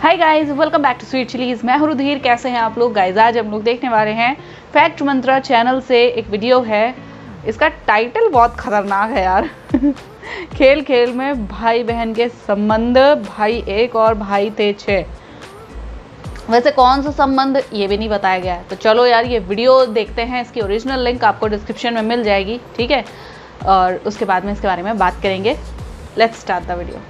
Hi guys, welcome back to sweet chillies. मैं हूं रुधिर। कैसे हैं आप लोग गाइस? आज हम लोग देखने वाले हैं फैक्ट मंत्रा चैनल से एक वीडियो है। इसका टाइटल बहुत खतरनाक है यार। खेल खेल में भाई बहन के संबंध, भाई एक और भाई थे 6। वैसे कौन सा संबंध ये भी नहीं बताया गया है। तो चलो यार ये वीडियो देखते हैं। इसकी ओरिजिनल लिंक आपको डिस्क्रिप्शन में मिल जाएगी, ठीक है? और उसके बाद में इसके बारे में बात करेंगे। Let's start the video.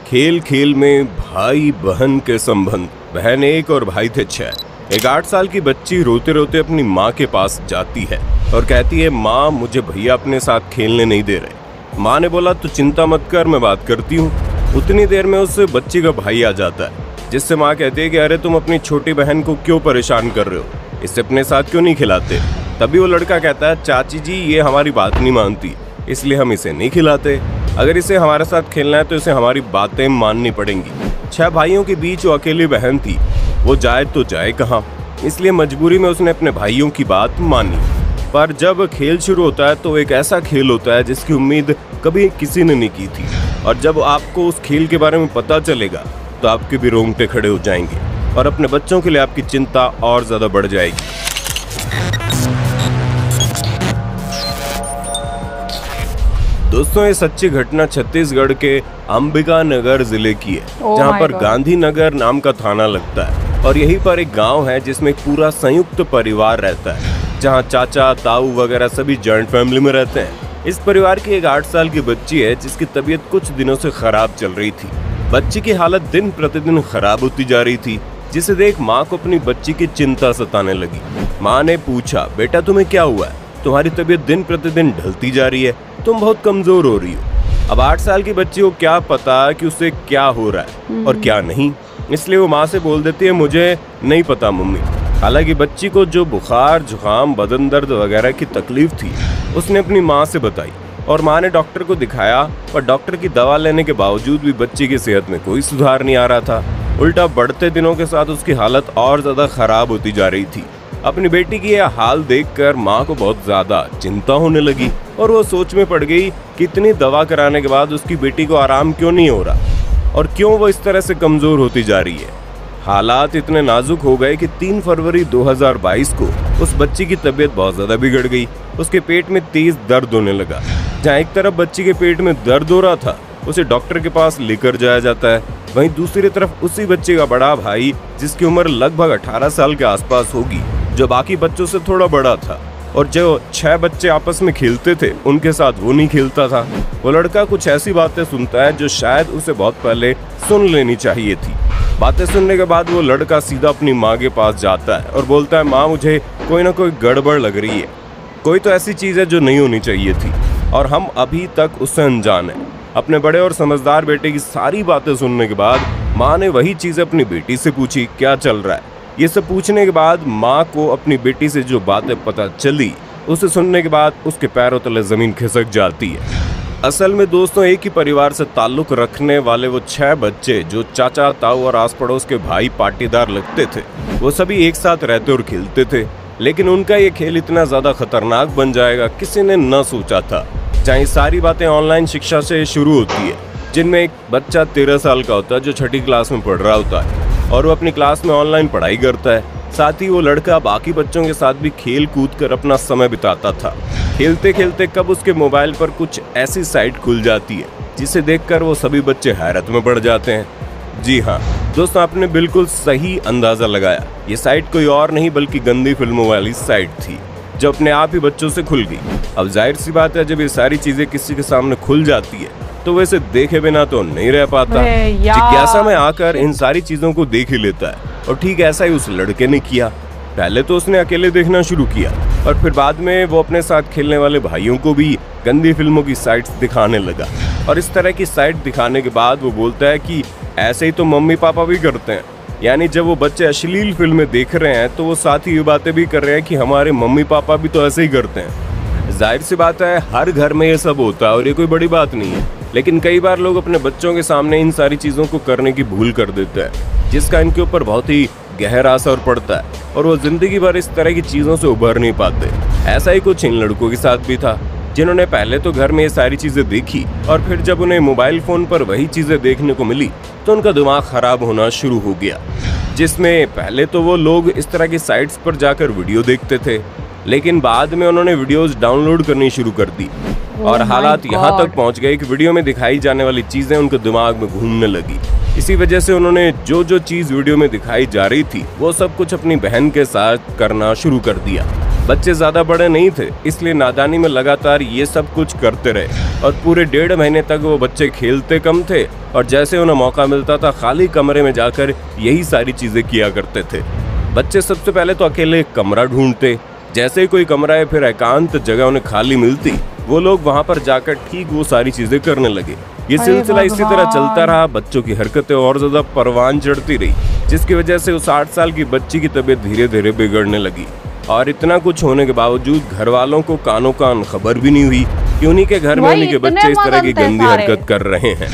खेल खेल में भाई बहन के संबंध। बहन एक और भाई थे 6। एक 8 साल की बच्ची रोते रोते अपनी माँ के पास जाती है और कहती है, माँ मुझे भैया अपने साथ खेलने नहीं दे रहे। माँ ने बोला तो चिंता मत कर, मैं बात करती हूँ। उतनी देर में उस बच्ची का भाई आ जाता है, जिससे माँ कहती है कि अरे तुम अपनी छोटी बहन को क्यों परेशान कर रहे हो, इससे अपने साथ क्यों नहीं खिलाते। तभी वो लड़का कहता है, चाची जी ये हमारी बात नहीं मानती, इसलिए हम इसे नहीं खिलाते। अगर इसे हमारे साथ खेलना है तो इसे हमारी बातें माननी पड़ेंगी। 6 भाइयों के बीच वो अकेली बहन थी, वो जाए तो जाए कहाँ, इसलिए मजबूरी में उसने अपने भाइयों की बात मानी। पर जब खेल शुरू होता है तो एक ऐसा खेल होता है जिसकी उम्मीद कभी किसी ने नहीं की थी, और जब आपको उस खेल के बारे में पता चलेगा तो आपके भी रोंगटे खड़े हो जाएंगे और अपने बच्चों के लिए आपकी चिंता और ज्यादा बढ़ जाएगी। दोस्तों ये सच्ची घटना छत्तीसगढ़ के अंबिका नगर जिले की है, जहां पर गांधीनगर नाम का थाना लगता है। और यहीं पर एक गांव है जिसमें एक पूरा संयुक्त परिवार रहता है, जहां चाचा ताऊ वगैरह सभी जॉइंट फैमिली में रहते हैं। इस परिवार की एक 8 साल की बच्ची है जिसकी तबीयत कुछ दिनों से खराब चल रही थी। बच्ची की हालत दिन प्रतिदिन खराब होती जा रही थी, जिसे देख माँ को अपनी बच्ची की चिंता सताने लगी। माँ ने पूछा, बेटा तुम्हें क्या हुआ है? तुम्हारी तबीयत दिन प्रतिदिन ढलती जा रही है, तुम बहुत कमजोर हो रही हो। अब 8 साल की बच्ची को क्या पता कि उसे क्या हो रहा है और क्या नहीं, इसलिए वो माँ से बोल देती है, मुझे नहीं पता मम्मी। हालांकि बच्ची को जो बुखार जुकाम बदन दर्द वगैरह की तकलीफ थी उसने अपनी माँ से बताई, और माँ ने डॉक्टर को दिखाया, पर डॉक्टर की दवा लेने के बावजूद भी बच्ची की सेहत में कोई सुधार नहीं आ रहा था। उल्टा बढ़ते दिनों के साथ उसकी हालत और ज्यादा खराब होती जा रही थी। अपनी बेटी की यह हाल देखकर माँ को बहुत ज्यादा चिंता होने लगी और वो सोच में पड़ गई कि इतनी दवा कराने के बाद उसकी बेटी को आराम क्यों नहीं हो रहा और क्यों वो इस तरह से कमजोर होती जा रही है। हालात इतने नाजुक हो गए कि 3 फरवरी 2022 को उस बच्ची की तबीयत बहुत ज्यादा बिगड़ गई। उसके पेट में तेज दर्द होने लगा। जहाँ एक तरफ बच्ची के पेट में दर्द हो रहा था, उसे डॉक्टर के पास लेकर जाया जाता है, वहीं दूसरी तरफ उसी बच्चे का बड़ा भाई, जिसकी उम्र लगभग 18 साल के आसपास होगी, जो बाकी बच्चों से थोड़ा बड़ा था और जो 6 बच्चे आपस में खेलते थे उनके साथ वो नहीं खेलता था। वो लड़का कुछ ऐसी बातें सुनता है जो शायद उसे बहुत पहले सुन लेनी चाहिए थी। बातें सुनने के बाद वो लड़का सीधा अपनी माँ के पास जाता है और बोलता है, माँ मुझे कोई ना कोई गड़बड़ लग रही है, कोई तो ऐसी चीज़ है जो नहीं होनी चाहिए थी और हम अभी तक उससे अनजान हैं। अपने बड़े और समझदार बेटे की सारी बातें सुनने के बाद माँ ने वही चीज़ अपनी बेटी से पूछी, क्या चल रहा है। ये सब पूछने के बाद माँ को अपनी बेटी से जो बातें पता चली, उसे सुनने के बाद उसके पैरों तले जमीन खिसक जाती है। असल में दोस्तों एक ही परिवार से ताल्लुक रखने वाले वो 6 बच्चे, जो चाचा ताऊ और आस पड़ोस के भाई पाटीदार लगते थे, वो सभी एक साथ रहते और खेलते थे। लेकिन उनका ये खेल इतना ज्यादा खतरनाक बन जाएगा किसी ने न सोचा था। जहाँ ये सारी बातें ऑनलाइन शिक्षा से शुरू होती है, जिनमें एक बच्चा 13 साल का होता है जो 6ठी क्लास में पढ़ रहा होता है और वो अपनी क्लास में ऑनलाइन पढ़ाई करता है। साथ ही वो लड़का बाकी बच्चों के साथ भी खेल कूद कर अपना समय बिताता था। खेलते खेलते कब उसके मोबाइल पर कुछ ऐसी साइट खुल जाती है जिसे देखकर वो सभी बच्चे हैरत में पड़ जाते हैं। जी हाँ दोस्तों, आपने बिल्कुल सही अंदाजा लगाया। ये साइट कोई और नहीं बल्कि गंदी फिल्मों वाली साइट थी, जो अपने आप ही बच्चों से खुल गई। अब जाहिर सी बात है, जब ये सारी चीजें किसी के सामने खुल जाती है तो वैसे देखे बिना तो नहीं रह पाता। जिज्ञासा में आकर इन सारी चीजों को देख ही लेता है, और ठीक ऐसा ही उस लड़के ने किया। पहले तो उसने अकेले देखना शुरू किया और फिर बाद में वो अपने साथ खेलने वाले भाइयों को भी गंदी फिल्मों की साइट्स दिखाने लगा। और इस तरह की साइट दिखाने के बाद वो बोलता है कि ऐसे ही तो मम्मी पापा भी करते हैं, यानी जब वो बच्चे अश्लील फिल्में देख रहे हैं तो वो साथ ही ये बातें भी कर रहे हैं कि हमारे मम्मी पापा भी तो ऐसे ही करते हैं। जाहिर सी बात है, हर घर में ये सब होता है और ये कोई बड़ी बात नहीं है, लेकिन कई बार लोग अपने बच्चों के सामने इन सारी चीज़ों को करने की भूल कर देते हैं, जिसका इनके ऊपर बहुत ही गहरा असर पड़ता है और वो जिंदगी भर इस तरह की चीज़ों से उभर नहीं पाते। ऐसा ही कुछ इन लड़कों के साथ भी था। जिन्होंने पहले तो घर में ये सारी चीजें देखी और फिर जब उन्हें मोबाइल फोन पर वही चीजें देखने को मिली तो उनका दिमाग खराब होना शुरू हो गया, जिसमें पहले तो वो लोग इस तरह की साइट्स पर जाकर वीडियो देखते थे, लेकिन बाद में उन्होंने वीडियोस डाउनलोड करनी शुरू कर दी और हालात यहाँ तक पहुँच गए कि वीडियो में दिखाई जाने वाली चीजें उनके दिमाग में घूमने लगी। इसी वजह से उन्होंने जो जो चीज वीडियो में दिखाई जा रही थी वो सब कुछ अपनी बहन के साथ करना शुरू कर दिया। बच्चे ज्यादा बड़े नहीं थे, इसलिए नादानी में लगातार ये सब कुछ करते रहे और पूरे 1.5 महीने तक वो बच्चे खेलते कम थे और जैसे उन्हें मौका मिलता था खाली कमरे में जाकर यही सारी चीजें किया करते थे। बच्चे सबसे पहले तो अकेले कमरा ढूंढते, जैसे ही कोई कमरा या फिर एकांत जगह उन्हें खाली मिलती वो लोग वहाँ पर जाकर ठीक वो सारी चीजें करने लगे। ये सिलसिला इसी तरह चलता रहा। बच्चों की हरकतें और ज्यादा परवान चढ़ती रही, जिसकी वजह से उस 8 साल की बच्ची की तबीयत धीरे धीरे बिगड़ने लगी। और इतना कुछ होने के बावजूद घर वालों को कानों कान खबर भी नहीं हुई कि उन्हीं के घर में उन्हीं के बच्चे इस तरह की गंदी हरकत कर रहे हैं।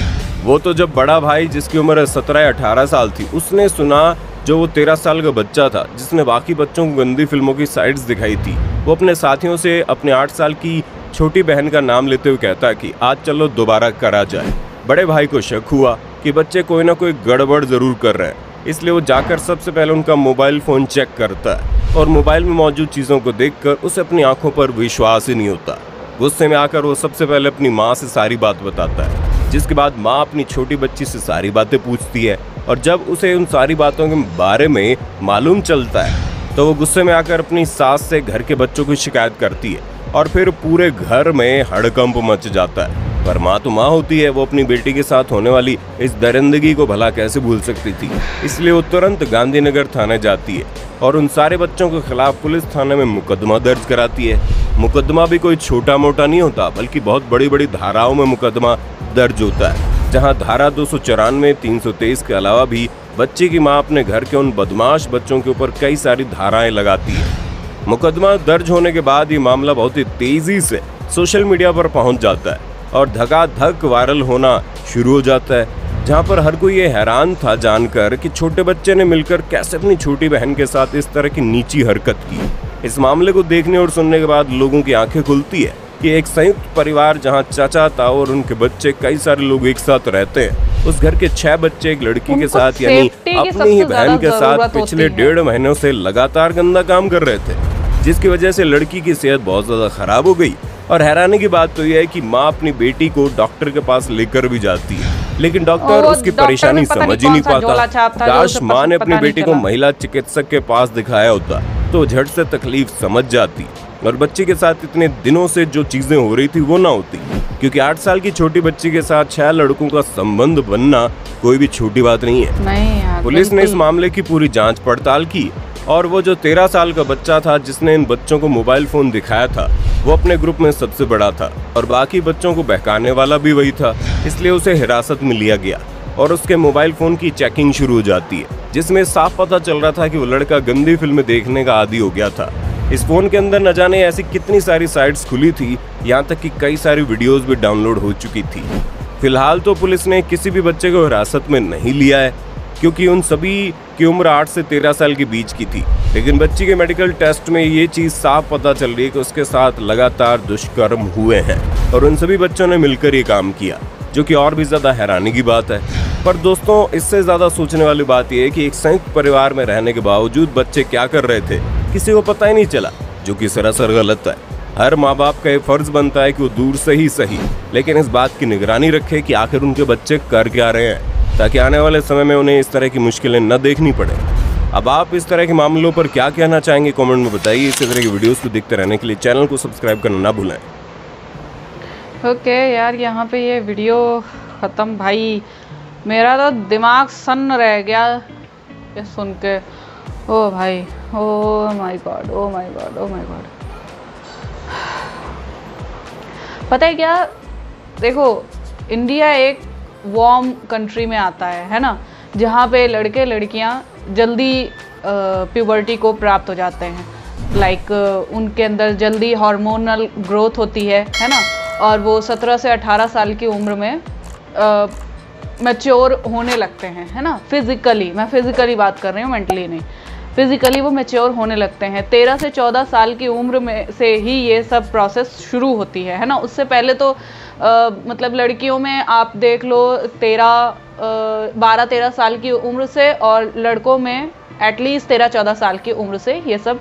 वो तो जब बड़ा भाई जिसकी उम्र 17 या 18 साल थी उसने सुना, जो वो 13 साल का बच्चा था जिसने बाकी बच्चों को गंदी फिल्मों की साइट्स दिखाई थी, वो अपने साथियों से अपने 8 साल की छोटी बहन का नाम लेते हुए कहता कि आज चलो दोबारा करा जाए। बड़े भाई को शक हुआ कि बच्चे कोई ना कोई गड़बड़ जरूर कर रहे हैं, इसलिए वो जाकर सबसे पहले उनका मोबाइल फोन चेक करता है और मोबाइल में मौजूद चीज़ों को देखकर उसे अपनी आंखों पर विश्वास ही नहीं होता। गुस्से में आकर वो सबसे पहले अपनी माँ से सारी बात बताता है, जिसके बाद माँ अपनी छोटी बच्ची से सारी बातें पूछती है और जब उसे उन सारी बातों के बारे में मालूम चलता है तो वो गुस्से में आकर अपनी सास से घर के बच्चों की शिकायत करती है और फिर पूरे घर में हड़कंप मच जाता है। पर माँ तो माँ होती है, वो अपनी बेटी के साथ होने वाली इस दरिंदगी को भला कैसे भूल सकती थी। इसलिए वो तुरंत गांधीनगर थाने जाती है और उन सारे बच्चों के खिलाफ पुलिस थाने में मुकदमा दर्ज कराती है। मुकदमा भी कोई छोटा मोटा नहीं होता, बल्कि बहुत बड़ी बड़ी धाराओं में मुकदमा दर्ज होता है, जहाँ धारा 294, 323 के अलावा भी बच्ची की माँ अपने घर के उन बदमाश बच्चों के ऊपर कई सारी धाराएं लगाती है। मुकदमा दर्ज होने के बाद ये मामला बहुत ही तेजी से सोशल मीडिया पर पहुंच जाता है और धकाधक वायरल होना शुरू हो जाता है, जहां पर हर कोई ये हैरान था जानकर कि छोटे बच्चे ने मिलकर कैसे अपनी छोटी बहन के साथ इस तरह की नीची हरकत की। इस मामले को देखने और सुनने के बाद लोगों की आंखें खुलती है कि एक संयुक्त परिवार जहां चाचा ताऊ और उनके बच्चे कई सारे लोग एक साथ रहते हैं, उस घर के 6 बच्चे एक लड़की के साथ यानी अपनी ही बहन के साथ पिछले 1.5 महीनों से लगातार गंदा काम कर रहे थे, जिसकी वजह से लड़की की सेहत बहुत ज्यादा खराब हो गई। और हैरानी की बात तो यह है कि माँ अपनी बेटी को डॉक्टर के पास लेकर भी जाती है, लेकिन डॉक्टर उसकी परेशानी समझ ही नहीं पाता। काश माँ ने अपनी बेटी को महिला चिकित्सक के पास दिखाया होता तो झट से तकलीफ समझ जाती और बच्ची के साथ इतने दिनों से जो चीजें हो रही थी वो ना होती, क्योंकि 8 साल की छोटी बच्ची के साथ 6 लड़कों का संबंध बनना कोई भी छोटी बात नहीं है। नहीं यार, पुलिस ने इस मामले की पूरी जांच पड़ताल की और वो जो 13 साल का बच्चा था जिसने इन बच्चों को मोबाइल फोन दिखाया था, वो अपने ग्रुप में सबसे बड़ा था और बाकी बच्चों को बहकाने वाला भी वही था, इसलिए उसे हिरासत में लिया गया और उसके मोबाइल फोन की चेकिंग शुरू हो जाती है, जिसमें साफ पता चल रहा था कि वो लड़का गंदी फिल्में देखने का आदी हो गया था। इस फोन के अंदर न जाने ऐसी कितनी सारी साइट्स खुली थी, यहाँ तक कि कई सारी वीडियोस भी डाउनलोड हो चुकी थी। फिलहाल तो पुलिस ने किसी भी बच्चे को हिरासत में नहीं लिया है, क्योंकि उन सभी की उम्र 8 से 13 साल के बीच की थी, लेकिन बच्ची के मेडिकल टेस्ट में ये चीज़ साफ पता चल रही है कि उसके साथ लगातार दुष्कर्म हुए हैं और उन सभी बच्चों ने मिलकर ये काम किया, जो कि और भी ज़्यादा हैरानी की बात है। पर दोस्तों, इससे ज़्यादा सोचने वाली बात यह है कि एक संयुक्त परिवार में रहने के बावजूद बच्चे क्या कर रहे थे किसी को पता ही नहीं चला, जो कि सरासर गलत है। हर माँ बाप का ये फर्ज बनता है कि वो दूर से ही सही, लेकिन इस बात की निगरानी रखे कि आखिर उनके बच्चे कर क्या रहे हैं, ताकि आने वाले समय में उन्हें इस तरह की मुश्किलें न देखनी पड़े। अब आप इस तरह के मामलों पर क्या कहना चाहेंगे कमेंट में बताइए। इसी तरह की वीडियोस को देखते रहने के लिए चैनल को सब्सक्राइब करना ना भूलें। ओके यार, यहाँ पे ये वीडियो ख़त्म। भाई मेरा तो दिमाग सन्न रह गया ये सुन के। ओ भाई, oh my God, oh my God, oh my God. पता है क्या, देखो इंडिया एक वार्म कंट्री में आता है ना, जहाँ पे लड़के लड़कियाँ जल्दी प्यूबर्टी को प्राप्त हो जाते हैं। लाइक उनके अंदर जल्दी हार्मोनल ग्रोथ होती है ना, और वो 17 से 18 साल की उम्र में मैच्योर होने लगते हैं, है ना। फिजिकली, मैं फिजिकली बात कर रही हूँ, मेंटली नहीं। फिजिकली वो मैच्योर होने लगते हैं। 13 से 14 साल की उम्र में से ही ये सब प्रोसेस शुरू होती है ना। उससे पहले तो मतलब लड़कियों में आप देख लो 12-13 साल की उम्र से, और लड़कों में एटलीस्ट 13-14 साल की उम्र से ये सब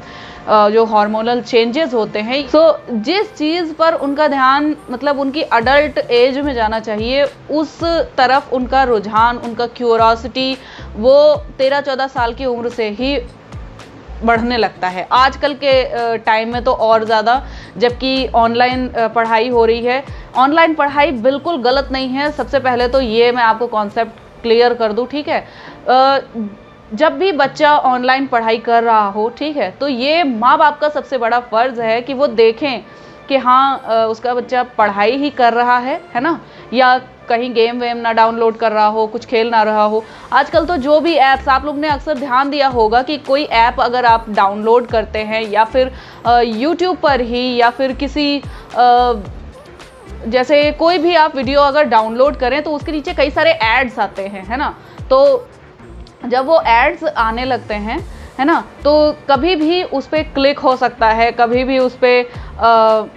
जो हार्मोनल चेंजेस होते हैं। सो जिस चीज़ पर उनका ध्यान मतलब उनकी अडल्ट एज में जाना चाहिए, उस तरफ उनका रुझान, उनका क्यूरोसिटी वो 13-14 साल की उम्र से ही बढ़ने लगता है। आजकल के टाइम में तो और ज़्यादा, जबकि ऑनलाइन पढ़ाई हो रही है। ऑनलाइन पढ़ाई बिल्कुल गलत नहीं है, सबसे पहले तो ये मैं आपको कॉन्सेप्ट क्लियर कर दूं, ठीक है। जब भी बच्चा ऑनलाइन पढ़ाई कर रहा हो, ठीक है, तो ये माँ बाप का सबसे बड़ा फ़र्ज़ है कि वो देखें कि हाँ उसका बच्चा पढ़ाई ही कर रहा है ना, या कहीं गेम वेम ना डाउनलोड कर रहा हो, कुछ खेल ना रहा हो। आजकल तो जो भी ऐप्स, आप लोग ने अक्सर ध्यान दिया होगा कि कोई ऐप अगर आप डाउनलोड करते हैं या फिर यूट्यूब पर ही, या फिर किसी जैसे कोई भी आप वीडियो अगर डाउनलोड करें तो उसके नीचे कई सारे एड्स आते हैं, है ना। तो जब वो एड्स आने लगते हैं, है ना, तो कभी भी उस पर क्लिक हो सकता है, कभी भी उस पर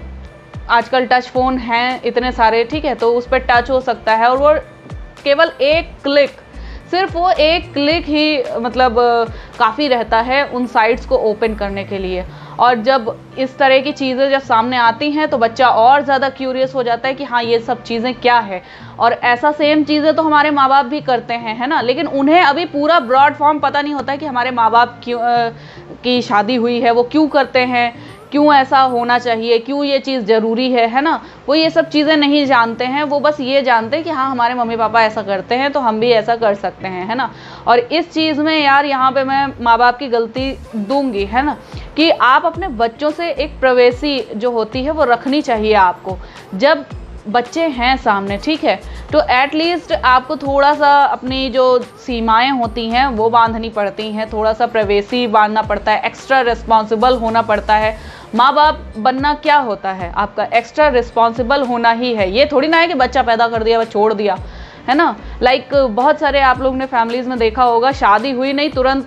आजकल टच फ़ोन हैं इतने सारे, ठीक है, तो उस पर टच हो सकता है, और वो केवल एक क्लिक, सिर्फ वो एक क्लिक ही मतलब काफ़ी रहता है उन साइट्स को ओपन करने के लिए। और जब इस तरह की चीज़ें जब सामने आती हैं तो बच्चा और ज़्यादा क्यूरियस हो जाता है कि हाँ ये सब चीज़ें क्या है। और ऐसा सेम चीज़ें तो हमारे माँ बाप भी करते हैं, है ना, लेकिन उन्हें अभी पूरा ब्रॉड फॉर्म पता नहीं होता है कि हमारे माँ बाप क्यों की शादी हुई है, वो क्यों करते हैं, क्यों ऐसा होना चाहिए, क्यों ये चीज़ ज़रूरी है ना। वो ये सब चीज़ें नहीं जानते हैं, वो बस ये जानते हैं कि हाँ हमारे मम्मी पापा ऐसा करते हैं तो हम भी ऐसा कर सकते हैं, है ना। और इस चीज़ में यार यहाँ पे मैं माँ बाप की गलती दूंगी, है ना, कि आप अपने बच्चों से एक प्राइवेसी जो होती है वो रखनी चाहिए आपको। जब बच्चे हैं सामने, ठीक है, तो एटलीस्ट आपको थोड़ा सा अपनी जो सीमाएं होती हैं वो बांधनी पड़ती हैं, थोड़ा सा प्राइवेसी बांधना पड़ता है, एक्स्ट्रा रिस्पॉन्सिबल होना पड़ता है। माँ बाप बनना क्या होता है, आपका एक्स्ट्रा रिस्पॉन्सिबल होना ही है। ये थोड़ी ना है कि बच्चा पैदा कर दिया बस छोड़ दिया, है ना। लाइक बहुत सारे आप लोग ने फैमिलीज़ में देखा होगा, शादी हुई नहीं तुरंत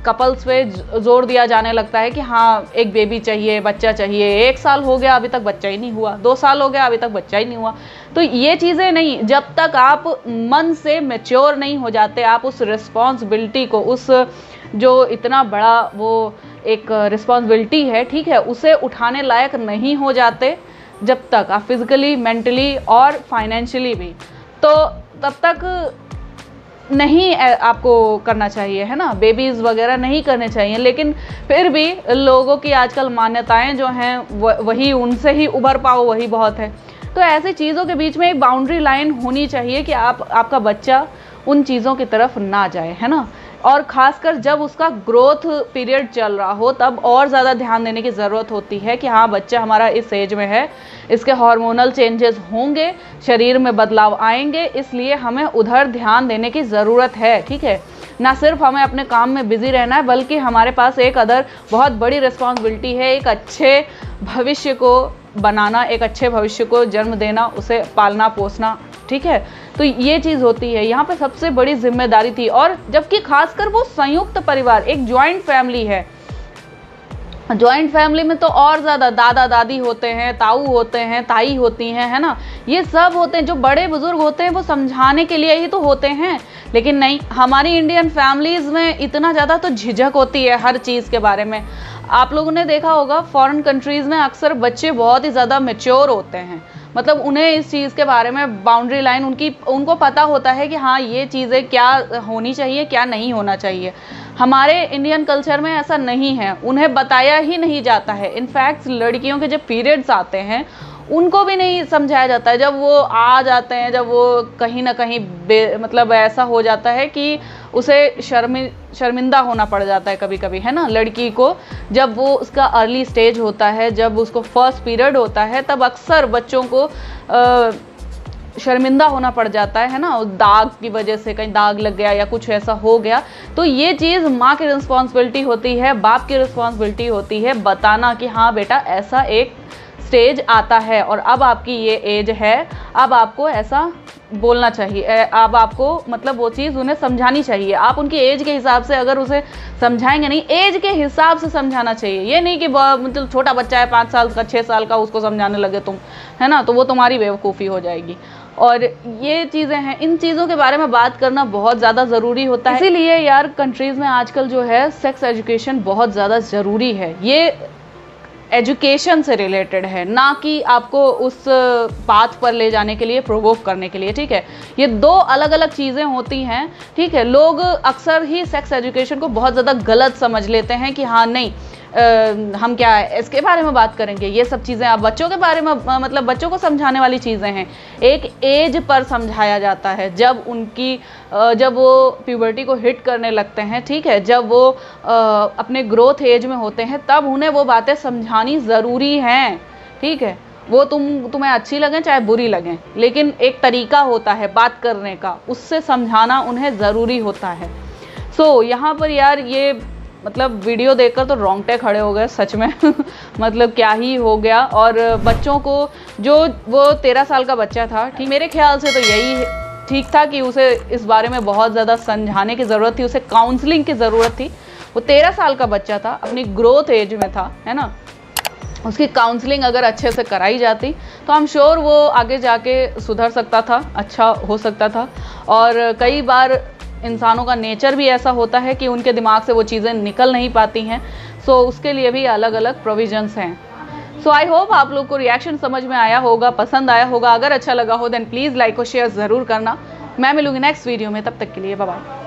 कपल्स पे जोर दिया जाने लगता है कि हाँ एक बेबी चाहिए, बच्चा चाहिए। 1 साल हो गया अभी तक बच्चा ही नहीं हुआ, 2 साल हो गया अभी तक बच्चा ही नहीं हुआ। तो ये चीज़ें नहीं, जब तक आप मन से मैच्योर नहीं हो जाते, आप उस रिस्पॉन्सिबिलिटी को, उस जो इतना बड़ा वो एक रिस्पॉन्सिबिलिटी है, ठीक है, उसे उठाने लायक नहीं हो जाते, जब तक आप फिजिकली, मेंटली और फाइनेंशियली भी, तो तब तक नहीं आपको करना चाहिए, है ना। बेबीज़ वगैरह नहीं करने चाहिए। लेकिन फिर भी लोगों की आजकल मान्यताएं जो हैं वही, उनसे ही उभर पाओ वही बहुत है। तो ऐसी चीज़ों के बीच में एक बाउंड्री लाइन होनी चाहिए कि आपका बच्चा उन चीज़ों की तरफ ना जाए, है ना। और ख़ासकर जब उसका ग्रोथ पीरियड चल रहा हो तब और ज़्यादा ध्यान देने की ज़रूरत होती है कि हाँ बच्चा हमारा इस एज में है, इसके हार्मोनल चेंजेस होंगे, शरीर में बदलाव आएंगे, इसलिए हमें उधर ध्यान देने की ज़रूरत है, ठीक है। ना सिर्फ हमें अपने काम में बिज़ी रहना है, बल्कि हमारे पास एक अदर बहुत बड़ी रिस्पॉन्सिबिलिटी है, एक अच्छे भविष्य को बनाना, एक अच्छे भविष्य को जन्म देना, उसे पालना पोसना, ठीक है। तो ये चीज़ होती है, यहाँ पे सबसे बड़ी जिम्मेदारी थी। और जबकि खासकर वो संयुक्त परिवार, एक जॉइंट फैमिली है, जॉइंट फैमिली में तो और ज़्यादा दादा दादी होते हैं, ताऊ होते हैं, ताई होती हैं, है ना, ये सब होते हैं। जो बड़े बुजुर्ग होते हैं वो समझाने के लिए ही तो होते हैं। लेकिन नहीं, हमारी इंडियन फैमिलीज़ में इतना ज़्यादा तो झिझक होती है हर चीज़ के बारे में। आप लोगों ने देखा होगा फॉरेन कंट्रीज़ में अक्सर बच्चे बहुत ही ज़्यादा मैच्योर होते हैं, मतलब उन्हें इस चीज़ के बारे में बाउंड्री लाइन उनको पता होता है कि हाँ ये चीज़ें क्या होनी चाहिए, क्या नहीं होना चाहिए। हमारे इंडियन कल्चर में ऐसा नहीं है, उन्हें बताया ही नहीं जाता है। इनफैक्ट लड़कियों के जब पीरियड्स आते हैं उनको भी नहीं समझाया जाता है। जब वो आ जाते हैं, जब वो कहीं ना कहीं मतलब ऐसा हो जाता है कि उसे शर्मिंदा होना पड़ जाता है कभी कभी, है ना, लड़की को। जब वो उसका अर्ली स्टेज होता है, जब उसको फर्स्ट पीरियड होता है, तब अक्सर बच्चों को शर्मिंदा होना पड़ जाता है ना, दाग की वजह से, कहीं दाग लग गया या कुछ ऐसा हो गया। तो ये चीज़ माँ की रिस्पॉन्सिबिलिटी होती है, बाप की रिस्पॉन्सिबिलिटी होती है बताना कि हाँ बेटा ऐसा एक स्टेज आता है और अब आपकी ये एज है, अब आपको ऐसा बोलना चाहिए, अब आपको मतलब वो चीज़ उन्हें समझानी चाहिए। आप उनकी एज के हिसाब से अगर उसे समझाएंगे नहीं, एज के हिसाब से समझाना चाहिए। ये नहीं कि मतलब छोटा बच्चा है 5 साल का 6 साल का, उसको समझाने लगे तुम, है ना, तो वो तुम्हारी बेवकूफ़ी हो जाएगी। और ये चीज़ें हैं, इन चीज़ों के बारे में बात करना बहुत ज़्यादा ज़रूरी होता है। इसीलिए यार कंट्रीज़ में आजकल जो है सेक्स एजुकेशन बहुत ज़्यादा ज़रूरी है। ये एजुकेशन से रिलेटेड है, ना कि आपको उस पाथ पर ले जाने के लिए, प्रोवोक करने के लिए, ठीक है। ये 2 अलग अलग चीज़ें होती हैं, ठीक है। लोग अक्सर ही सेक्स एजुकेशन को बहुत ज़्यादा गलत समझ लेते हैं कि हाँ नहीं हम क्या है इसके बारे में बात करेंगे, ये सब चीज़ें आप बच्चों के बारे में मतलब बच्चों को समझाने वाली चीज़ें हैं। एक एज पर समझाया जाता है, जब उनकी जब वो प्यूबर्टी को हिट करने लगते हैं, ठीक है, जब वो अपने ग्रोथ एज में होते हैं, तब उन्हें वो बातें समझानी ज़रूरी हैं, ठीक है। वो तुम्हें अच्छी लगें चाहे बुरी लगें, लेकिन एक तरीका होता है बात करने का, उससे समझाना उन्हें ज़रूरी होता है। सो यहाँ पर यार ये मतलब वीडियो देखकर तो रोंगटे खड़े हो गए सच में मतलब क्या ही हो गया। और बच्चों को जो वो 13 साल का बच्चा था, ठीक, मेरे ख्याल से तो यही ठीक था कि उसे इस बारे में बहुत ज़्यादा समझाने की ज़रूरत थी, उसे काउंसलिंग की ज़रूरत थी। वो 13 साल का बच्चा था, अपनी ग्रोथ एज में था, है ना। उसकी काउंसलिंग अगर अच्छे से कराई जाती तो आई एम श्योर वो आगे जाके सुधर सकता था, अच्छा हो सकता था। और कई बार इंसानों का नेचर भी ऐसा होता है कि उनके दिमाग से वो चीज़ें निकल नहीं पाती हैं। सो उसके लिए भी अलग अलग प्रोविजंस हैं। सो आई होप आप लोग को रिएक्शन समझ में आया होगा, पसंद आया होगा। अगर अच्छा लगा हो देन प्लीज़ लाइक और शेयर ज़रूर करना। मैं मिलूंगी नेक्स्ट वीडियो में, तब तक के लिए बाय बाय।